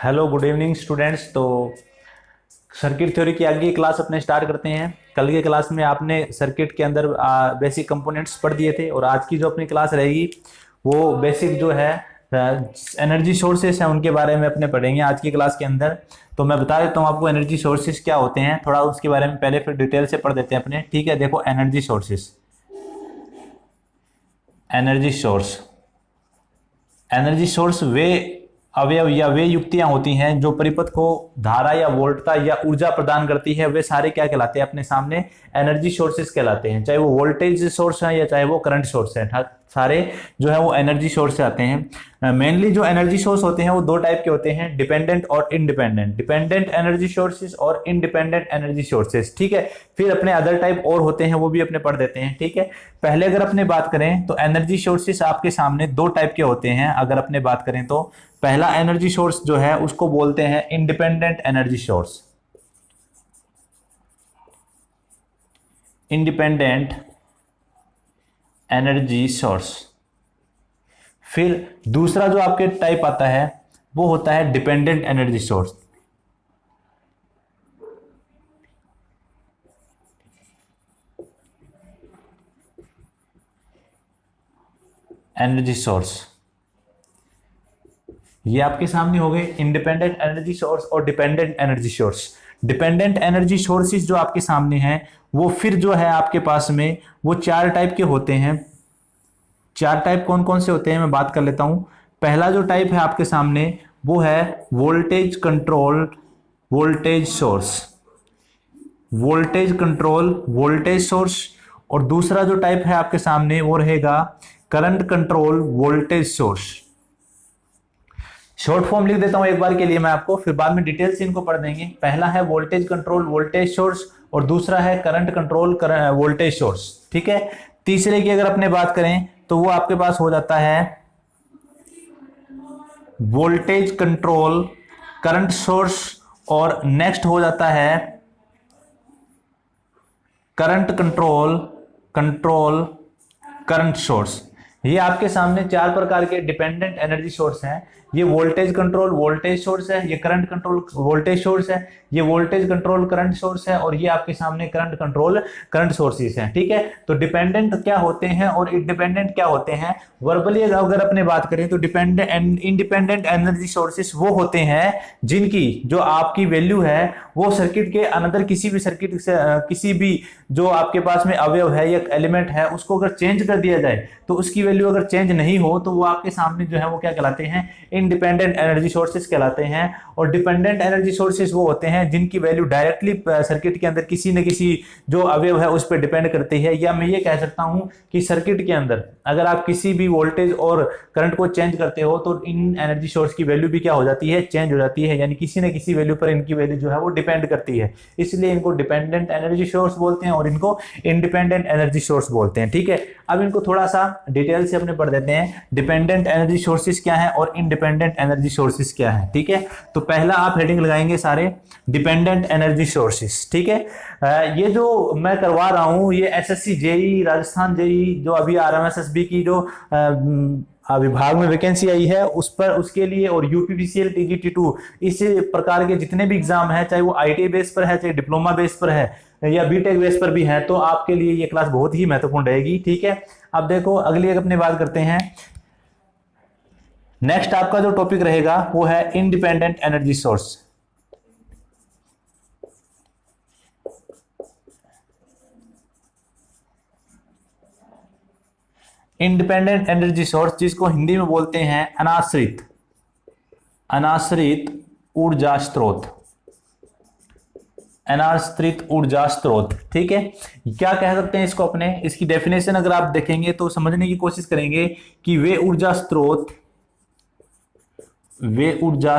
Hello good evening students. तो circuit theory की आगे क्लास अपने स्टार्ट करते हैं। कल के क्लास में आपने सर्किट के अंदर बेसिक कंपोनेंट्स पढ़ दिए थे और आज की जो अपनी क्लास रहेगी वो बेसिक जो है एनर्जी सोर्सेस हैं उनके बारे में अपने पढ़ेंगे आज की क्लास के अंदर। तो मैं बता देता हूँ आपको एनर्जी सोर्सेस क्या होते हैं, थोड़ा उसके बारे में पहले फिर डिटेल से पढ़ देते हैं अपने। ठीक है, देखो energy sources, energy source, energy source वे अवयव या वे युक्तियां होती हैं जो परिपथ को धारा या वोल्टता या ऊर्जा प्रदान करती है। वे सारे क्या कहलाते हैं अपने सामने? एनर्जी सोर्सेस कहलाते हैं। चाहे वो वोल्टेज सोर्स है या चाहे वो करंट सोर्स है, सारे जो है वो एनर्जी सोर्स से आते हैं। मेनली जो एनर्जी सोर्स होते हैं वो दो टाइप के होते हैं, डिपेंडेंट और इंडिपेंडेंट। डिपेंडेंट एनर्जी सोर्सेज और इंडिपेंडेंट एनर्जी सोर्सेज। ठीक है, फिर अपने अदर टाइप और होते हैं वो भी अपने पढ़ देते हैं। ठीक है, पहले अगर अपने बात करें तो एनर्जी सोर्सेस आपके सामने दो टाइप के होते हैं। अगर अपने बात करें तो पहला एनर्जी सोर्स जो है उसको बोलते हैं independent energy source, independent energy source. फिर दूसरा जो आपके टाइप आता है वो होता है dependent energy source, energy source. ये आपके सामने हो गए इंडिपेंडेंट एनर्जी सोर्स और dependent energy source. Dependent energy sources जो आपके सामने हैं वो फिर जो है आपके पास में वो चार टाइप के होते हैं। चार टाइप कौन कौन से होते हैं मैं बात कर लेता हूं। पहला जो टाइप है आपके सामने वो है voltage control voltage source, voltage control voltage source. और दूसरा जो टाइप है आपके सामने वो रहेगा current control voltage source. Short form लिख देता हूं एक बार के लिए मैं आपको, फिर बाद में डिटेल से इनको पढ़ देंगे। पहला है वोल्टेज कंट्रोल वोल्टेज सोर्स और दूसरा है करंट कंट्रोल वोल्टेज सोर्स। ठीक है, तीसरे की अगर अपने बात करें तो वो आपके पास हो जाता है वोल्टेज कंट्रोल करंट सोर्स और नेक्स्ट हो जाता है current control control current source. ये आपके सामने चार प्रकार के डिपेंडेंट एनर्जी सोर्स हैं। ये वोल्टेज कंट्रोल वोल्टेज सोर्स है, ये करंट कंट्रोल वोल्टेज सोर्स है, ये वोल्टेज कंट्रोल करंट सोर्स है और ये आपके सामने करंट कंट्रोल करंट सोर्सेस हैं। ठीक है, तो डिपेंडेंट क्या होते हैं और इंडिपेंडेंट क्या होते हैं? वर्बली अगर अपने बात करें तो dependent and independent energy sources वो होते हैं जिनकी जो आपकी वैल्यू है वो सर्किट के अनदर किसी भी सर्किट से किसी भी जो आपके पास में अवयव है या एलिमेंट है उसको अगर चेंज कर दिया जाए तो उसकी वैल्यू अगर चेंज नहीं हो तो वो आपके सामने जो है वो क्या कहलाते हैं? इंडिपेंडेंट एनर्जी सोर्सेस कहलाते हैं। और डिपेंडेंट एनर्जी सोर्सेस वो होते हैं जिनकी वैल्यू डायरेक्टली सर्किट के अंदर किसी न किसी जो अवयव है उस पर डिपेंड करती है। या मैं ये कह सकता हूं कि सर्किट के अंदर अगर आप किसी भी वोल्टेज और करंट को चेंज करते हो तो इन एनर्जी सोर्स की वैल्यू भी क्या हो जाती है? चेंज हो जाती है, यानी किसी न किसी वैल्यू पर इनकी वैल्यू जो है वो डिपेंड करती है। इसलिए इनको डिपेंडेंट एनर्जी सोर्स बोलते हैं और इनको इंडिपेंडेंट एनर्जी सोर्स बोलते हैं। ठीक है, अब इनको थोड़ा सा डिटेल से अपने पढ़ देते हैं, डिपेंडेंट एनर्जी सोर्सेस क्या है और इंडिपेंडेंट एनर्जी सोर्सेस क्या है। ठीक है, तो पहला आप हेडिंग लगाएंगे सारे डिपेंडेंट एनर्जी सोर्सेस। ठीक है, ये जो मैं करवा रहा हूं ये एसएससी जेई राजस्थान जेई जो अभी आरएमएसएसबी की जो विभाग में वैकेंसी आई है उस पर उसके लिए और यूपीपीसीएल टीजीटी2 इस प्रकार के जितने भी एग्जाम है चाहे वो आईटीआई बेस पर है चाहे डिप्लोमा बेस पर है या बीटेक बेस पर भी है तो आपके लिए ये क्लास बहुत ही महत्वपूर्ण रहेगी। ठीक है, अब देखो अगली अपने बात करते हैं। नेक्स्ट आपका जो टॉपिक रहेगा वो है independent energy source. Independent energy source जिसको हिंदी में बोलते हैं अनाश्रित अनाश्रित ऊर्जा स्रोत, अनाश्रित ऊर्जा स्रोत। ठीक है, क्या कह सकते हैं इसको अपने? इसकी डेफिनेशन अगर आप देखेंगे तो समझने की कोशिश करेंगे कि वे ऊर्जा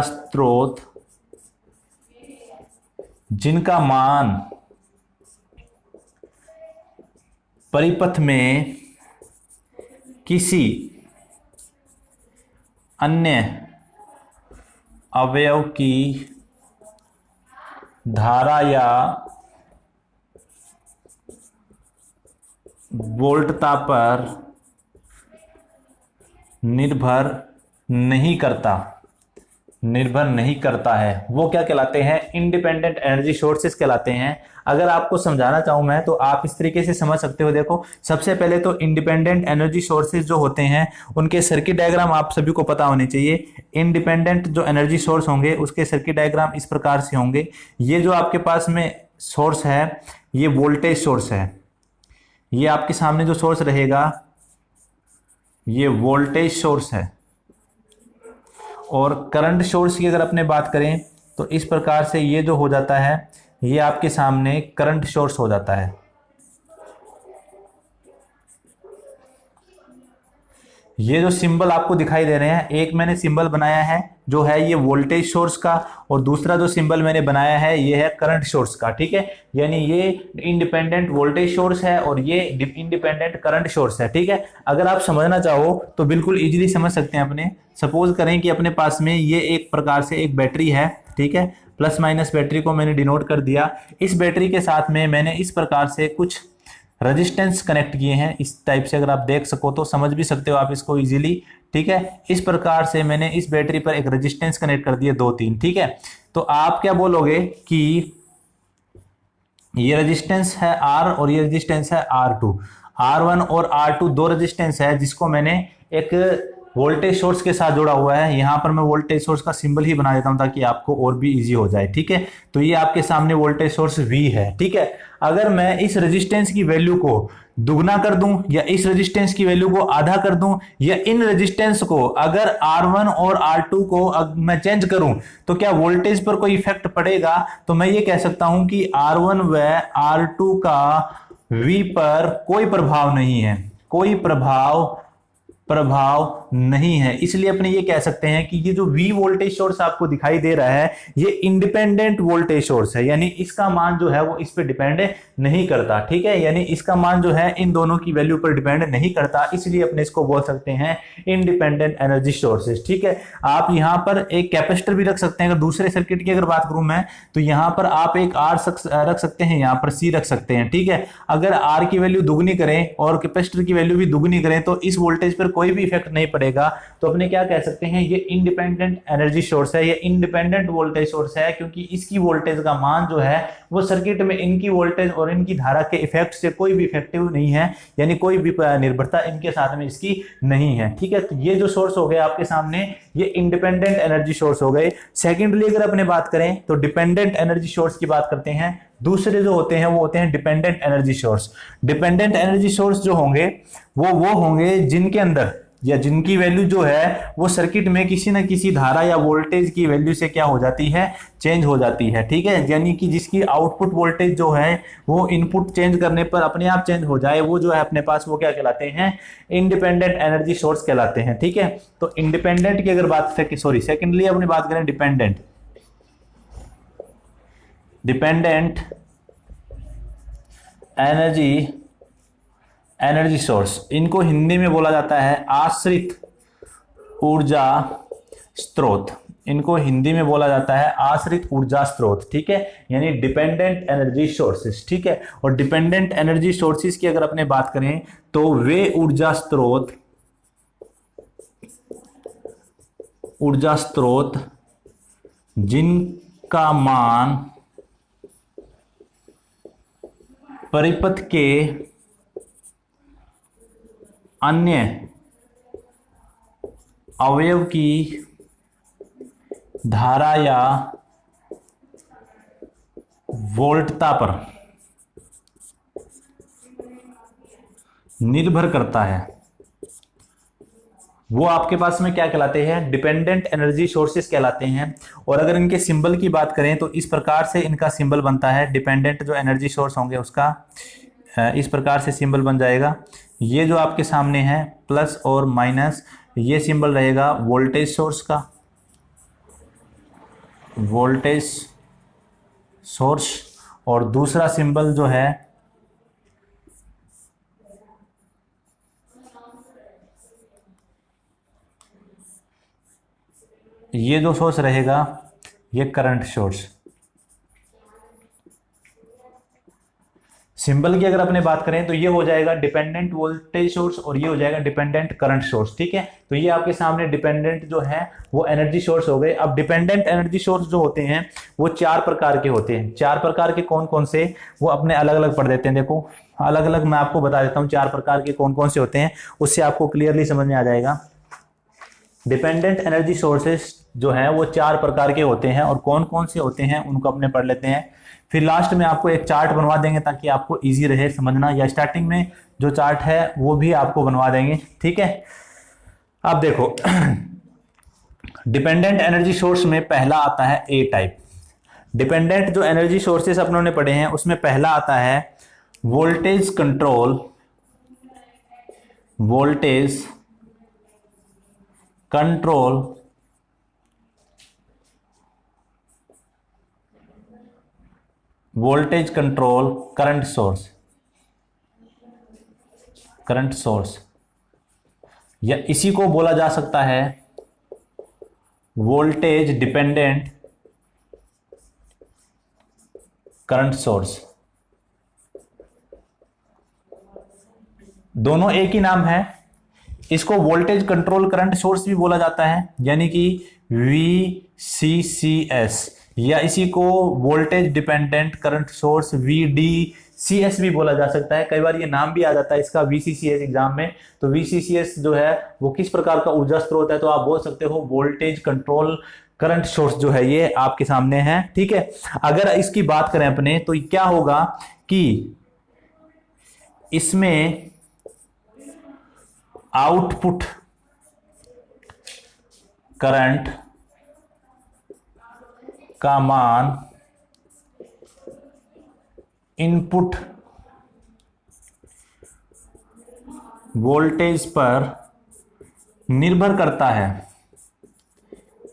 स्रोत जिनका मान परिपथ में किसी अन्य अवयव की धारा या वोल्टता पर निर्भर नहीं करता, निर्भर नहीं करता है, वो क्या कहलाते हैं, इंडिपेंडेंट एनर्जी सोर्सेस कहलाते हैं। अगर आपको समझाना चाहूँ मैं तो आप इस तरीके से समझ सकते हो। देखो, सबसे पहले तो इंडिपेंडेंट एनर्जी सोर्सेज जो होते हैं उनके सर्किट डायग्राम आप सभी को पता होने चाहिए। इंडिपेंडेंट जो एनर्जी सोर्स होंगे उसके सर्किट डायग्राम इस प्रकार से होंगे। ये जो आपके पास में सोर्स है ये वोल्टेज सोर्स है, ये आपके सामने जो सोर्स रहेगा ये वोल्टेज सोर्स है। और करंट सोर्स की अगर अपने बात करें तो इस प्रकार से ये जो हो जाता है ये आपके सामने करंट सोर्स हो जाता है। ये जो सिंबल आपको दिखाई दे रहे हैं, एक मैंने सिंबल बनाया है जो है ये वोल्टेज सोर्स का, और दूसरा जो सिंबल मैंने बनाया है ये है करंट सोर्स का। ठीक है, यानी ये इंडिपेंडेंट वोल्टेज सोर्स है और ये इंडिपेंडेंट करंट सोर्स है। ठीक है, अगर आप समझना चाहो तो बिल्कुल इजीली समझ सकते हैं। अपने सपोज करें कि अपने पास में ये एक प्रकार से एक बैटरी है। ठीक है, प्लस माइनस बैटरी को मैंने डिनोट कर दिया। इस बैटरी के साथ में मैंने इस प्रकार से कुछ रेजिस्टेंस कनेक्ट किए हैं इस टाइप से। अगर आप देख सको तो समझ भी सकते हो आप इसको इजीली। ठीक है, इस प्रकार से मैंने इस बैटरी पर एक रेजिस्टेंस कनेक्ट कर दिए 2-3। ठीक है, तो आप क्या बोलोगे कि ये रेजिस्टेंस है R और ये रेजिस्टेंस है R2। R1 और R2 दो रेजिस्टेंस है जिसको मैंने एक वोल्टेज सोर्स के साथ जोड़ा हुआ है। यहां पर मैं वोल्टेज सोर्स का सिंबल ही बना देता हूं ताकि आपको और भी इजी हो जाए। ठीक है, तो ये आपके सामने वोल्टेज सोर्स V है। ठीक है, अगर मैं इस रेजिस्टेंस की वैल्यू को दुगना कर दूं या इस रेजिस्टेंस की वैल्यू को आधा कर दूं या इन रेजिस्टेंस को अगर R1 और R2 को मैं चेंज करूं तो क्या वोल्टेज पर कोई इफेक्ट पड़ेगा? तो मैं ये कह सकता हूं कि R1 व R2 का V पर कोई प्रभाव नहीं है, कोई प्रभाव नहीं है। इसलिए अपने ये कह सकते हैं कि ये जो V वोल्टेज सोर्स आपको दिखाई दे रहा है ये इंडिपेंडेंट वोल्टेज सोर्स है, यानी इसका मान जो है वो इस पे डिपेंड नहीं करता। ठीक है, यानी इसका मान जो है इन दोनों की वैल्यू पर डिपेंड नहीं करता, इसलिए अपने इसको बोल सकते हैं इंडिपेंडेंट एनर्जी सोर्सेज। ठीक है, आप यहां पर एक कैपेसिटर भी रख सकते हैं। अगर दूसरे सर्किट की अगर बात करूं मैं तो यहां पर आप एक R रख सकते हैं, यहां पर C रख सकते हैं। ठीक है, अगर R की वैल्यू दुगनी करें और कैपेसिटर की वैल्यू भी दुगनी करें तो इस वोल्टेज पर कोई भी इफेक्ट नहीं पड़ेगा। तो अपने क्या कह सकते हैं, ये इंडिपेंडेंट एनर्जी सोर्स है, ये इंडिपेंडेंट वोल्टेज सोर्स है, क्योंकि इसकी वोल्टेज का मान जो है वो सर्किट में इनकी वोल्टेज और इनकी धारा के इफेक्ट से कोई भी इफेक्टिव नहीं है, यानी कोई भी निर्भरता इनके साथ में इसकी नहीं है। ठीक है, तो ये जो सोर्स हो गए आपके सामने ये इंडिपेंडेंट एनर्जी सोर्स हो गए। सेकेंडली अगर अपने बात करें तो डिपेंडेंट एनर्जी सोर्स की बात करते हैं। दूसरे जो होते हैं वो होते हैं dependent energy source. Dependent energy source जो होंगे वो होंगे जिनके अंदर या जिनकी वैल्यू जो है वो सर्किट में किसी न किसी धारा या वोल्टेज की वैल्यू से क्या हो जाती है, चेंज हो जाती है। ठीक है, यानी कि जिसकी आउटपुट वोल्टेज जो है वो इनपुट चेंज करने पर अपने आप चेंज हो जाए, वो जो है अपने पास वो क्या कहलाते हैं, इंडिपेंडेंट एनर्जी सोर्स कहलाते हैं। ठीक है, तो इंडिपेंडेंट की अगर बात सेकेंडली अपनी बात करें डिपेंडेंट एनर्जी सोर्स, इनको हिंदी में बोला जाता है आश्रित ऊर्जा स्रोत। इनको हिंदी में बोला जाता है आश्रित ऊर्जा स्रोत। ठीक है, यानी डिपेंडेंट एनर्जी सोर्सेस। ठीक है, और डिपेंडेंट एनर्जी सोर्सेस की अगर अपने बात करें तो वे ऊर्जा स्रोत जिनका मान परिपथ के अन्य अवयव की धारा या वोल्टता पर निर्भर करता है, वो आपके पास में क्या कहलाते हैं, डिपेंडेंट एनर्जी सोर्सेस कहलाते हैं। और अगर इनके सिंबल की बात करें तो इस प्रकार से इनका सिंबल बनता है। डिपेंडेंट जो एनर्जी सोर्स होंगे उसका इस प्रकार से सिंबल बन जाएगा। ये जो आपके सामने है प्लस और माइनस, ये सिंबल रहेगा वोल्टेज सोर्स का, वोल्टेज सोर्स। और दूसरा सिंबल जो है ये जो सोर्स रहेगा ये करंट सोर्स। सिंबल की अगर अपने बात करें तो ये हो जाएगा डिपेंडेंट वोल्टेज सोर्स और ये हो जाएगा डिपेंडेंट करंट सोर्स। ठीक है, तो ये आपके सामने डिपेंडेंट जो है वो एनर्जी सोर्स हो गए। अब डिपेंडेंट एनर्जी सोर्स जो होते हैं वो 4 प्रकार के होते हैं। 4 प्रकार के कौन कौन से, वो अपने अलग अलग पढ़ देते हैं। देखो अलग अलग मैं आपको बता देता हूँ 4 प्रकार के कौन कौन से होते हैं, उससे आपको क्लियरली समझ में आ जाएगा। डिपेंडेंट एनर्जी सोर्सेस जो है वो 4 प्रकार के होते हैं और कौन कौन से होते हैं उनको अपने पढ़ लेते हैं। फिर लास्ट में आपको एक चार्ट बनवा देंगे ताकि आपको इजी रहे समझना, या स्टार्टिंग में जो चार्ट है वो भी आपको बनवा देंगे। ठीक है, अब देखो डिपेंडेंट एनर्जी सोर्स में पहला आता है ए टाइप। डिपेंडेंट जो एनर्जी सोर्सेस अपनों ने पढ़े हैं उसमें पहला आता है voltage control, voltage control voltage control current source, current source, या इसी को बोला जा सकता है वोल्टेज डिपेंडेंट करंट सोर्स। दोनों एक ही नाम है। इसको वोल्टेज कंट्रोल करंट सोर्स भी बोला जाता है, यानी कि VCCS, या इसी को voltage dependent current source VDCS भी बोला जा सकता है। कई बार ये नाम भी आ जाता है इसका VCCS एग्जाम में। तो VCCS जो है वो किस प्रकार का ऊर्जा स्रोत है, तो आप बोल सकते हो वोल्टेज कंट्रोल करंट सोर्स जो है ये आपके सामने है। ठीक है, अगर इसकी बात करें अपने तो क्या होगा कि इसमें आउटपुट करंट का मान इनपुट वोल्टेज पर निर्भर करता है,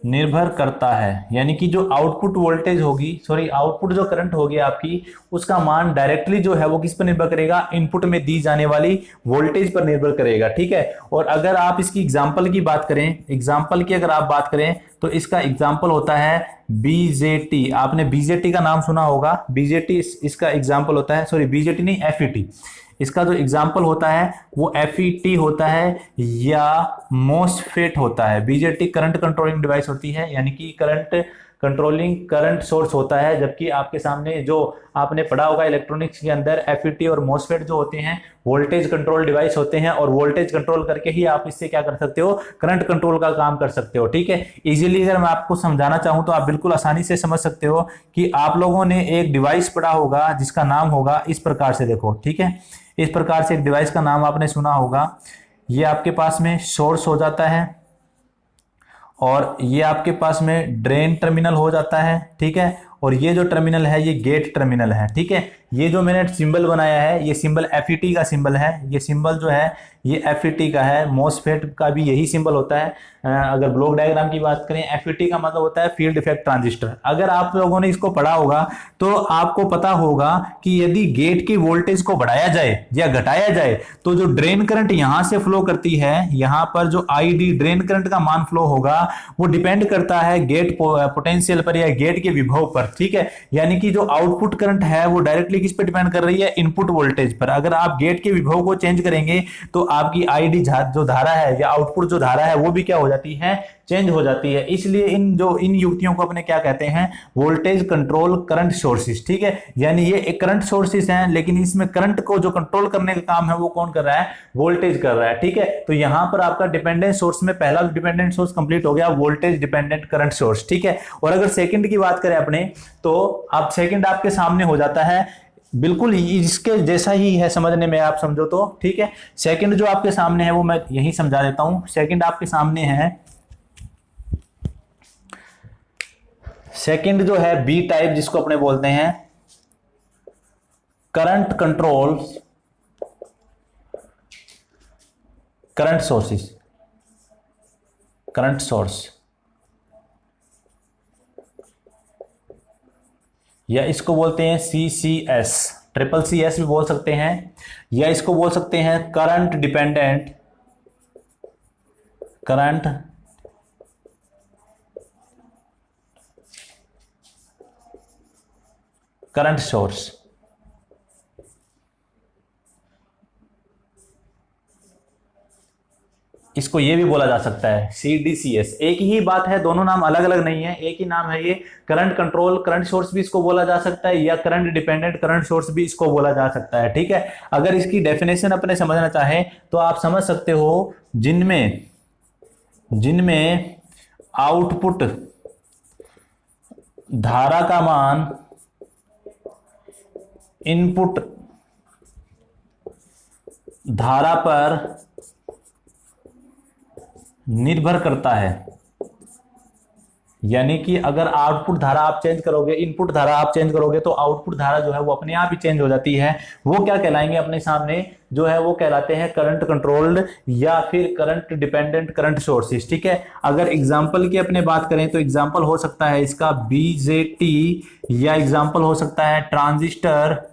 निर्भर करता है। यानी कि जो आउटपुट वोल्टेज होगी, सॉरी आउटपुट जो करंट होगी आपकी, उसका मान डायरेक्टली जो है वो किस पर निर्भर करेगा, इनपुट में दी जाने वाली वोल्टेज पर निर्भर करेगा। ठीक है, और अगर आप इसकी एग्जांपल की बात करें, एग्जांपल की अगर आप बात करें तो इसका एग्जांपल होता है बीजेटी। आपने बीजेटी का नाम सुना होगा, बीजेटी इसका एग्जांपल होता है, सॉरी बीजेटी नहीं एफईटी, इसका जो एग्जाम्पल होता है वो FET होता है या मोसफेट होता है। बीजेटी करंट कंट्रोलिंग डिवाइस होती है, यानी कि करंट कंट्रोलिंग करंट सोर्स होता है। जबकि आपके सामने जो आपने पढ़ा होगा इलेक्ट्रॉनिक्स के अंदर FET और मोसफेट जो होते हैं वोल्टेज कंट्रोल डिवाइस होते हैं, और वोल्टेज कंट्रोल करके ही आप इससे क्या कर सकते हो, करंट कंट्रोल का काम कर सकते हो। ठीक है, इजीली अगर मैं आपको समझाना चाहूं तो आप बिल्कुल आसानी से समझ सकते हो कि आप लोगों ने एक डिवाइस पढ़ा होगा जिसका नाम होगा इस प्रकार से, देखो ठीक है, इस प्रकार से एक डिवाइस का नाम आपने सुना होगा। ये आपके पास में सोर्स हो जाता है और ये आपके पास में ड्रेन टर्मिनल हो जाता है। ठीक है, और ये जो टर्मिनल है ये गेट टर्मिनल है। ठीक है, ये जो मैंने सिंबल बनाया है ये सिंबल FET का सिंबल है। ये सिंबल जो है ये FET का है। मोसफेट का भी यही सिंबल होता है। अगर ब्लॉक डायग्राम की बात करें, FET का मतलब होता है फील्ड इफेक्ट ट्रांजिस्टर। अगर आप लोगों ने इसको पढ़ा होगा तो आपको पता होगा कि यदि गेट की वोल्टेज को बढ़ाया जाए या घटाया जाए तो जो ड्रेन करंट यहां से फ्लो करती है, यहां पर जो ID ड्रेन करंट का मान फ्लो होगा वो डिपेंड करता है गेट पोटेंशियल पर या गेट के विभव पर। ठीक है, यानी कि जो आउटपुट करंट है वो डायरेक्टली किस पे डिपेंड कर रही है, इनपुट वोल्टेज पर। अगर आप गेट के विभव को चेंज करेंगे तो आपकी ID जो धारा है या आउटपुट जो धारा है वो भी क्या हो जाती है, चेंज हो जाती है। इसलिए इन युक्तियों को अपने क्या कहते हैं, वोल्टेज कंट्रोल करंट सोर्सेस। ठीक है, यानी ये एक करंट सोर्सेस हैं, लेकिन इसमें करंट को जो कंट्रोल करने का काम है वो कौन कर रहा है, वोल्टेज कर रहा है। ठीक है, तो यहां पर आपका डिपेंडेंट सोर्स में पहला डिपेंडेंट सोर्स कंप्लीट हो गया, वोल्टेज डिपेंडेंट करंट सोर्स। ठीक है, और अगर सेकंड की बात करें अपने तो आप सेकंड आपके सामने हो जाता है बिल्कुल इसके जैसा ही है समझने में, आप समझो तो। ठीक है, सेकंड जो आपके सामने है वो मैं यही समझा देता हूं। सेकंड आपके सामने है, सेकंड जो है बी टाइप जिसको अपने बोलते हैं current control current sources, current source, या इसको बोलते हैं CCS, CCS भी बोल सकते हैं, या इसको बोल सकते हैं current dependent current current source. इसको ये भी बोला जा सकता है CDCS। एक ही बात है, दोनों नाम अलग अलग नहीं है, एक ही नाम है ये। करंट कंट्रोल करंट सोर्स भी इसको बोला जा सकता है, या करंट डिपेंडेंट करंट सोर्स भी इसको बोला जा सकता है। ठीक है, अगर इसकी डेफिनेशन अपने समझना चाहें तो आप समझ सकते हो, जिनमें आउटपुट धारा का मान इनपुट धारा पर निर्भर करता है। यानी कि अगर आउटपुट धारा आप चेंज करोगे, इनपुट धारा आप चेंज करोगे, तो आउटपुट धारा जो है वो अपने आप ही चेंज हो जाती है। वो क्या कहलाएंगे अपने सामने जो है वो कहलाते हैं करंट कंट्रोल्ड या फिर करंट डिपेंडेंट करंट सोर्सेस। ठीक है, अगर एग्जांपल की अपने बात करें तो एग्जांपल हो सकता है इसका BJT, या एग्जांपल हो सकता है ट्रांजिस्टर,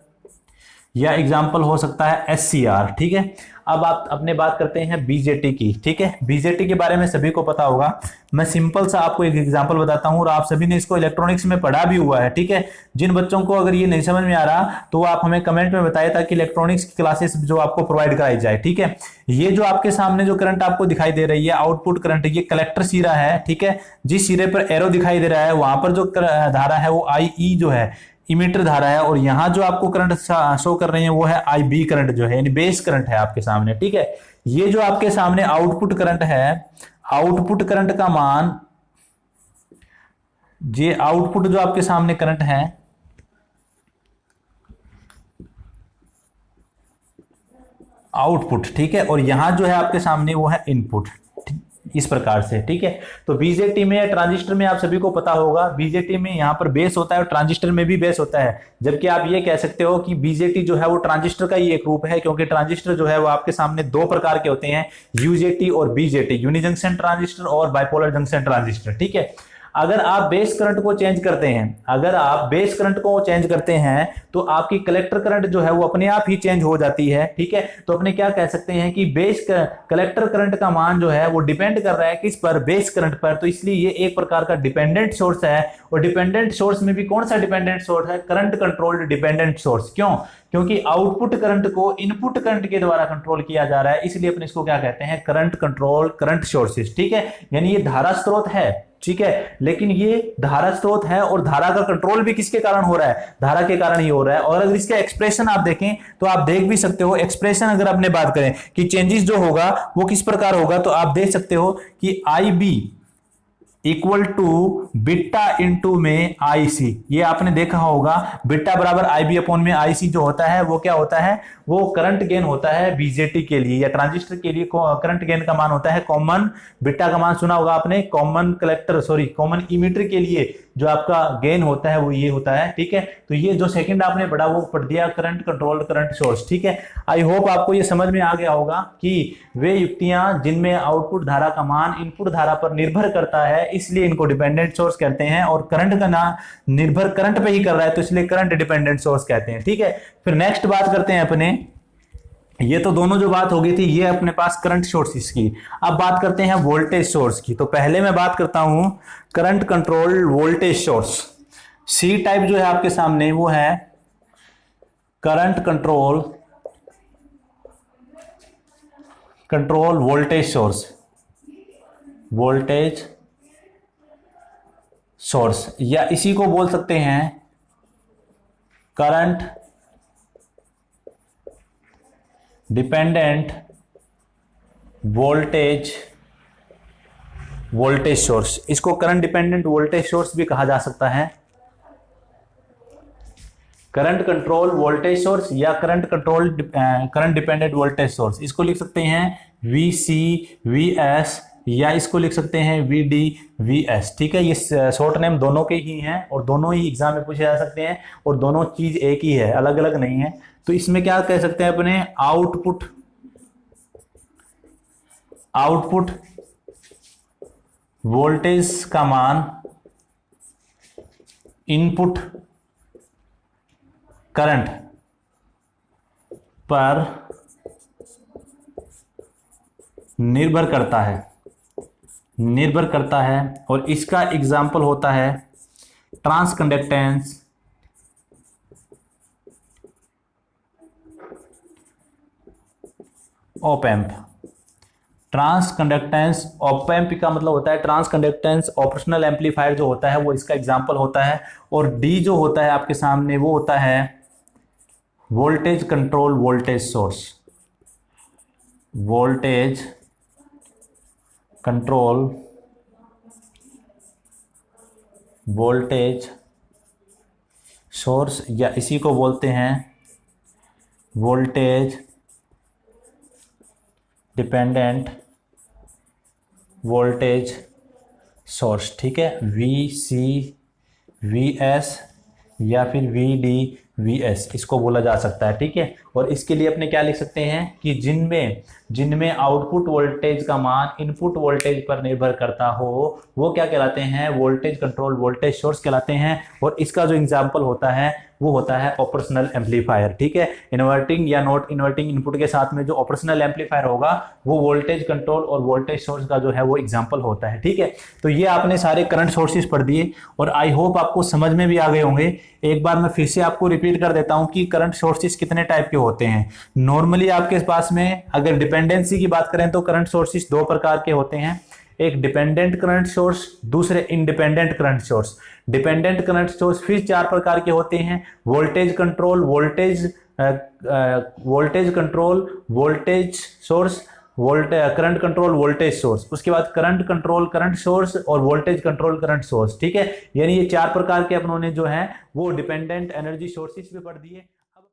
या एग्जाम्पल हो सकता है SCR। ठीक है, अब आप अपने बात करते हैं BJT की। ठीक है, BJT के बारे में सभी को पता होगा। मैं सिंपल सा आपको एक एग्जांपल बताता हूं, और आप सभी ने इसको इलेक्ट्रॉनिक्स में पढ़ा भी हुआ है। ठीक है, जिन बच्चों को अगर ये नहीं समझ में आ रहा तो आप हमें कमेंट में बताइए, ताकि इलेक्ट्रॉनिक्स की क्लासेस जो आपको प्रोवाइड कराई जाए। ठीक है, ये जो आपके सामने जो करंट आपको दिखाई दे रही है आउटपुट करंट, ये कलेक्टर सिरा है। ठीक है, जिस सिरे पर एरो दिखाई दे रहा है वहां पर जो धारा है वो IE जो है इमीटर धारा है, और यहां जो आपको करंट शो कर रही है वो है IB करंट जो है, यानी बेस करंट है आपके सामने। ठीक है, ये जो आपके सामने आउटपुट करंट है, आउटपुट करंट का मान, ये आउटपुट जो आपके सामने करंट है, आउटपुट। ठीक है, और यहां जो है आपके सामने वो है इनपुट, इस प्रकार से। ठीक है, तो BJT में या ट्रांजिस्टर में आप सभी को पता होगा, BJT में यहां पर बेस होता है और ट्रांजिस्टर में भी बेस होता है। जबकि आप ये कह सकते हो कि BJT जो है वो ट्रांजिस्टर का ही एक रूप है, क्योंकि ट्रांजिस्टर जो है वो आपके सामने दो प्रकार के होते हैं, UJT और BJT, यूनि जंक्शन ट्रांजिस्टर और बाइपोलर जंक्शन ट्रांजिस्टर। ठीक है, अगर आप बेस करंट को चेंज करते हैं, अगर आप बेस करंट को चेंज करते हैं तो आपकी कलेक्टर करंट जो है वो अपने आप ही चेंज हो जाती है। ठीक है, तो अपने क्या कह सकते हैं कि बेस कलेक्टर करंट का मान जो है वो डिपेंड कर रहा है किस पर, बेस करंट पर। तो इसलिए ये एक प्रकार का डिपेंडेंट सोर्स है, और डिपेंडेंट सोर्स में भी कौन सा डिपेंडेंट सोर्स है, करंट कंट्रोल्ड डिपेंडेंट सोर्स। क्यों? क्योंकि आउटपुट करंट को इनपुट करंट के द्वारा कंट्रोल किया जा रहा है, इसलिए अपने इसको क्या कहते हैं, करंट कंट्रोल करंट सोर्सेस। ठीक है, यानी ये धारा स्रोत है। ठीक है, लेकिन ये धारा स्रोत है और धारा का कंट्रोल भी किसके कारण हो रहा है, धारा के कारण ही हो रहा है। और अगर इसका एक्सप्रेशन आप देखें तो आप देख भी सकते हो, एक्सप्रेशन अगर आपने बात करें कि चेंजेस जो होगा वो किस प्रकार होगा, तो आप देख सकते हो कि IB equal to beta into में IC। ये आपने देखा होगा, बीटा बराबर IB अपॉन में IC जो होता है वो क्या होता है, वो करंट गेन होता है BJT के लिए या ट्रांजिस्टर के लिए। करंट गेन का मान होता है कॉमन, बीटा का मान सुना होगा आपने, कॉमन कलेक्टर कॉमन इमीटर के लिए जो आपका गेन होता है वो ये होता है। ठीक है, तो ये जो सेकंड आपने पढ़ा वो पढ़ दिया करंट कंट्रोल्ड करंट सोर्स। ठीक है, आई होप आपको ये समझ में आ गया होगा कि वे युक्तियां जिनमें आउटपुट धारा का मान इनपुट धारा पर निर्भर करता है, इसलिए इनको डिपेंडेंट सोर्स कहते हैं, और करंट का ना निर्भर करंट पे ही कर रहा है तो इसलिए करंट डिपेंडेंट सोर्स कहते हैं। ठीक है, फिर नेक्स्ट बात करते हैं अपने, ये तो दोनों जो बात हो गई थी ये अपने पास करंट सोर्सेस की। अब बात करते हैं वोल्टेज सोर्स की। तो पहले मैं बात करता हूं current controlled voltage source. C type जो है आपके सामने वो है current control voltage source, voltage source, या इसी को बोल सकते हैं करंट डिपेंडेंट वोल्टेज सोर्स। इसको करंट डिपेंडेंट वोल्टेज सोर्स भी कहा जा सकता है, करंट कंट्रोल वोल्टेज सोर्स या करंट डिपेंडेंट वोल्टेज सोर्स। इसको लिख सकते हैं VC VS, या इसको लिख सकते हैं VD VS। ठीक है, ये शॉर्ट नेम दोनों के ही हैं और दोनों ही एग्जाम में पूछे जा सकते हैं, और दोनों चीज एक ही है, अलग अलग नहीं है। तो इसमें क्या कह सकते हैं अपने, आउटपुट वोल्टेज का मान इनपुट करंट पर निर्भर करता है, और इसका एग्जाम्पल होता है transconductance op amp. Transconductance, op amp का मतलब होता है ट्रांस कंडक्टेंस ऑपरेशनल एम्पलीफायर जो होता है वो इसका एग्जांपल होता है। और डी जो होता है आपके सामने वो होता है voltage control voltage source, voltage control voltage source, या इसी को बोलते हैं वोल्टेज डिपेंडेंट वोल्टेज सोर्स। ठीक है, वी सी वी एस या फिर वी डी वी एस इसको बोला जा सकता है। ठीक है, और इसके लिए अपने क्या लिख सकते हैं कि जिनमें आउटपुट वोल्टेज का मान इनपुट वोल्टेज पर निर्भर करता हो वो क्या कहलाते हैं, वोल्टेज कंट्रोल वोल्टेज सोर्स कहलाते हैं। और इसका जो एग्जांपल होता है वो होता है ऑपरेशनल एम्पलीफायर। ठीक है, इन्वर्टिंग या नॉट इन्वर्टिंग इनपुट के साथ में जो ऑपरेशनल एम्पलीफायर होगा वो वोल्टेज कंट्रोल और वोल्टेज सोर्स का जो है वो एग्जांपल होता है। ठीक है, तो ये आपने सारे करंट सोर्सेज पढ़ दिए और आई होप आपको समझ में भी आ गए होंगे। एक बार मैं फिर से आपको रिपीट कर देता हूं कि करंट सोर्सेज कितने टाइप के होते हैं। नॉर्मली आपके पास में अगर डिपेंडेंसी की बात करें तो करंट सोर्सेज दो प्रकार के होते हैं, एक डिपेंडेंट करंट सोर्स, दूसरे independent current source. Dependent current source फिर चार प्रकार के होते हैं, voltage control voltage control voltage source, current control voltage source, उसके बाद करंट कंट्रोल करंट सोर्स और वोल्टेज कंट्रोल करंट सोर्स। ठीक है, यानी ये चार प्रकार के अपनों ने जो है वो डिपेंडेंट एनर्जी सोर्सेज पे पढ़ दिए।